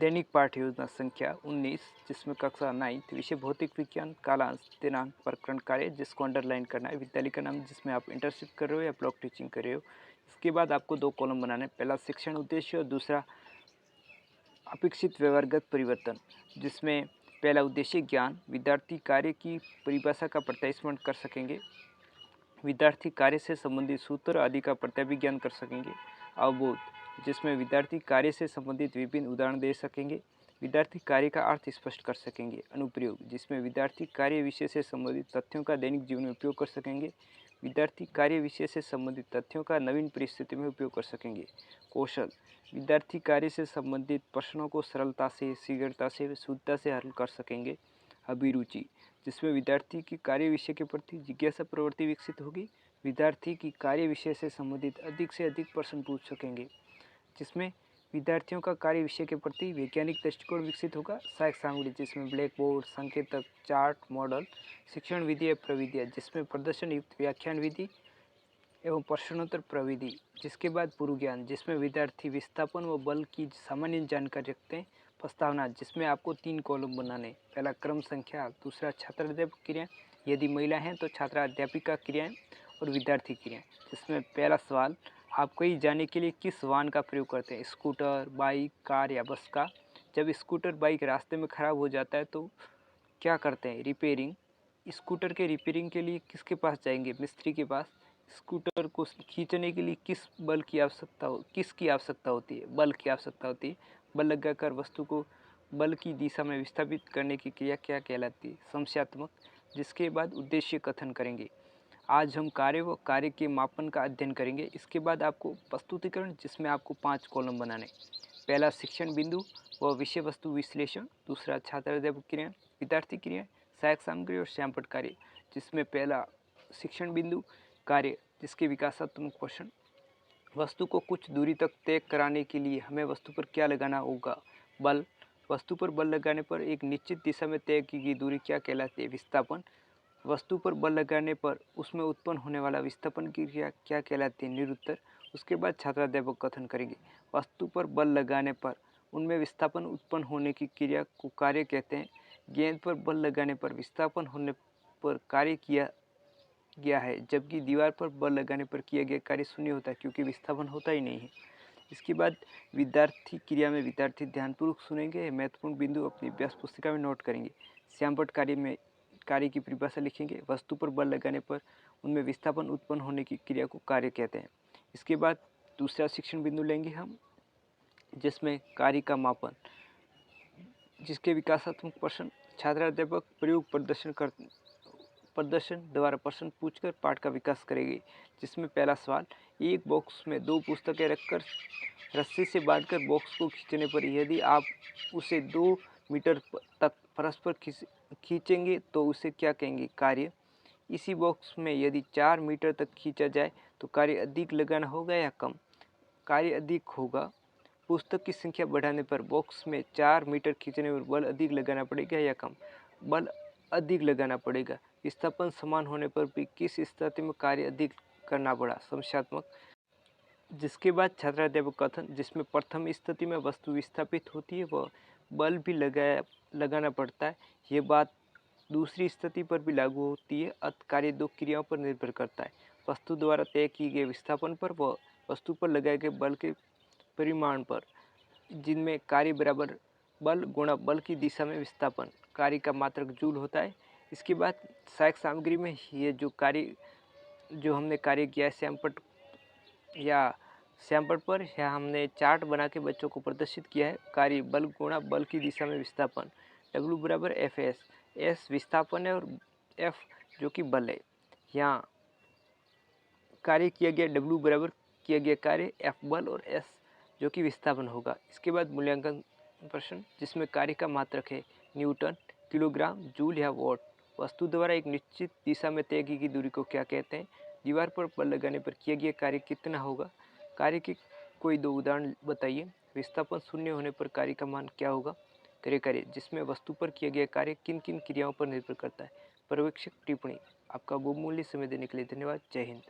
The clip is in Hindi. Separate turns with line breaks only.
दैनिक पाठ्य योजना संख्या 19 जिसमें कक्षा 9 विषय भौतिक विज्ञान कालांश दिनांक प्रकरण कार्य जिसको अंडरलाइन करना है। विद्यालय का नाम जिसमें आप इंटर्नशिप कर रहे हो या ब्लॉक टीचिंग कर रहे हो। इसके बाद आपको 2 कॉलम बनाने हैं, पहला शिक्षण उद्देश्य और दूसरा अपेक्षित व्यवहारगत परिवर्तन, जिसमें पहला उद्देश्य ज्ञान, विद्यार्थी कार्य की परिभाषा का प्रत्यास्मरण कर सकेंगे, विद्यार्थी कार्य से संबंधित सूत्र आदि का प्रत्याभिज्ञान कर सकेंगे। अवबोध, जिसमें विद्यार्थी कार्य से संबंधित विभिन्न उदाहरण दे सकेंगे, विद्यार्थी कार्य का अर्थ स्पष्ट कर सकेंगे। अनुप्रयोग, जिसमें विद्यार्थी कार्य विषय से संबंधित तथ्यों का दैनिक जीवन में उपयोग कर सकेंगे, विद्यार्थी कार्य विषय से संबंधित तथ्यों का नवीन परिस्थिति में उपयोग कर सकेंगे। कौशल, विद्यार्थी कार्य से संबंधित प्रश्नों को सरलता से, शीघ्रता से, शुद्धता से हल कर सकेंगे। अभिरुचि, जिसमें विद्यार्थी की कार्य विषय के प्रति जिज्ञासा प्रवृत्ति विकसित होगी, विद्यार्थी की कार्य विषय से संबंधित अधिक से अधिक प्रश्न पूछ सकेंगे, जिसमें विद्यार्थियों का कार्य विषय के प्रति वैज्ञानिक दृष्टिकोण विकसित होगा। सहायक सामग्री, जिसमें ब्लैक बोर्ड, संकेतक, चार्ट, मॉडल, शिक्षण विधि या प्रविधियाँ, जिसमें प्रदर्शन युक्त व्याख्यान विधि एवं प्रश्नोत्तर प्रविधि। जिसके बाद पूर्व ज्ञान, जिसमें विद्यार्थी विस्थापन व बल की सामान्य जानकारी रखते हैं। प्रस्तावना, जिसमें आपको 3 कॉलम बनाने, पहला क्रम संख्या, दूसरा छात्र अध्यापक क्रियाएं, यदि महिला हैं तो छात्रा अध्यापिका क्रियाएं और विद्यार्थी क्रियाएं। जिसमें पहला सवाल, आप कहीं जाने के लिए किस वाहन का प्रयोग करते हैं, स्कूटर, बाइक, कार या बस का। जब स्कूटर बाइक रास्ते में खराब हो जाता है तो क्या करते हैं, रिपेयरिंग। स्कूटर के रिपेयरिंग के लिए किसके पास जाएंगे, मिस्त्री के पास। स्कूटर को खींचने के लिए किसकी आवश्यकता होती है, बल की आवश्यकता होती है। बल लगाकर वस्तु को बल की दिशा में विस्थापित करने की क्रिया क्या कहलाती है, समस्यात्मक। जिसके बाद उद्देश्य कथन करेंगे। आज हम कार्य व कार्य के मापन का अध्ययन करेंगे। इसके बाद आपको प्रस्तुतिकरण, जिसमें आपको 5 कॉलम बनाने, पहला शिक्षण बिंदु व विषय वस्तु विश्लेषण, दूसरा छात्र अध्यापक क्रिया, विद्यार्थी क्रिया, सहायक सामग्री और श्यामपट्ट कार्य। जिसमें पहला शिक्षण बिंदु कार्य, जिसके विकासात्मक प्रश्न, वस्तु को कुछ दूरी तक तय कराने के लिए हमें वस्तु पर क्या लगाना होगा, बल। वस्तु पर बल लगाने पर एक निश्चित दिशा में तय की गई दूरी क्या कहलाती है, विस्थापन। वस्तु पर बल लगाने पर उसमें उत्पन्न होने वाला विस्थापन की क्रिया क्या कहलाती है, निरुत्तर। उसके बाद छात्राध्यापक कथन करेंगे। वस्तु पर बल लगाने पर उनमें विस्थापन उत्पन्न होने की क्रिया को कार्य कहते हैं। गेंद पर बल लगाने पर विस्थापन होने पर कार्य किया गया है, जबकि दीवार पर बल लगाने पर किया गया कार्य शून्य होता है, क्योंकि विस्थापन होता ही नहीं है। इसके बाद विद्यार्थी क्रिया में विद्यार्थी ध्यानपूर्वक सुनेंगे, महत्वपूर्ण बिंदु अपनी अभ्यास पुस्तिका में नोट करेंगे। श्यामपट्ट कार्य में कार्य की परिभाषा लिखेंगे। वस्तु पर बल लगाने पर उनमें विस्थापन उत्पन्न होने की क्रिया को कार्य कहते हैं। इसके बाद दूसरा शिक्षण बिंदु लेंगे हम, जिसमें कार्य का मापन, जिसके विकासात्मक प्रश्न, छात्राध्यापक प्रयोग प्रदर्शन द्वारा प्रश्न पूछकर पाठ का विकास करेगी। जिसमें पहला सवाल, एक बॉक्स में 2 पुस्तकें रखकर रस्सी से बांधकर बॉक्स को खींचने पर यदि आप उसे 2 मीटर तक परस्पर खींचेंगे तो उसे क्या कहेंगे, कार्य। इसी बॉक्स में यदि 4 मीटर तक खींचा जाए तो कार्य अधिक लगाना होगा या कम, कार्य अधिक होगा। पुस्तक की संख्या बढ़ाने पर बॉक्स में 4 मीटर खींचने पर बल अधिक लगाना पड़ेगा या कम, बल अधिक लगाना पड़ेगा। विस्थापन समान होने पर भी किस स्थिति में कार्य अधिक करना पड़ा, समस्यात्मक। जिसके बाद छात्राध्यापक कथन, जिसमें प्रथम स्थिति में वस्तु विस्थापित होती है व बल भी लगाना पड़ता है, ये बात दूसरी स्थिति पर भी लागू होती है। अतः कार्य 2 क्रियाओं पर निर्भर करता है, वस्तु द्वारा तय किए गए विस्थापन पर व वस्तु पर लगाए गए बल के परिमाण पर, जिनमें कार्य बराबर बल गुणा बल की दिशा में विस्थापन, कार्य का मात्रक जूल होता है। इसके बाद सहायक सामग्री में ये जो हमने कार्य किया है श्यामपट्ट पर, या हमने चार्ट बना के बच्चों को प्रदर्शित किया है। कार्य बल गुणा बल की दिशा में विस्थापन, W बराबर Fs, S विस्थापन है और F जो कि बल है। यहाँ कार्य किया गया, W बराबर किया गया कार्य, F बल और S जो कि विस्थापन होगा। इसके बाद मूल्यांकन प्रश्न, जिसमें कार्य का मात्रक है न्यूटन, किलोग्राम, जूल या वॉट। वस्तु द्वारा एक निश्चित दिशा में तय की गई दूरी को क्या कहते हैं। दीवार पर बल लगाने पर किया गया कार्य कितना होगा। कार्य के कोई 2 उदाहरण बताइए। विस्थापन शून्य होने पर कार्य का मान क्या होगा। कार्य, जिसमें वस्तु पर किया गया कार्य किन किन क्रियाओं पर निर्भर करता है। पर्यवेक्षक टिप्पणी। आपका बहुमूल्य समय देने के लिए धन्यवाद। जय हिंद।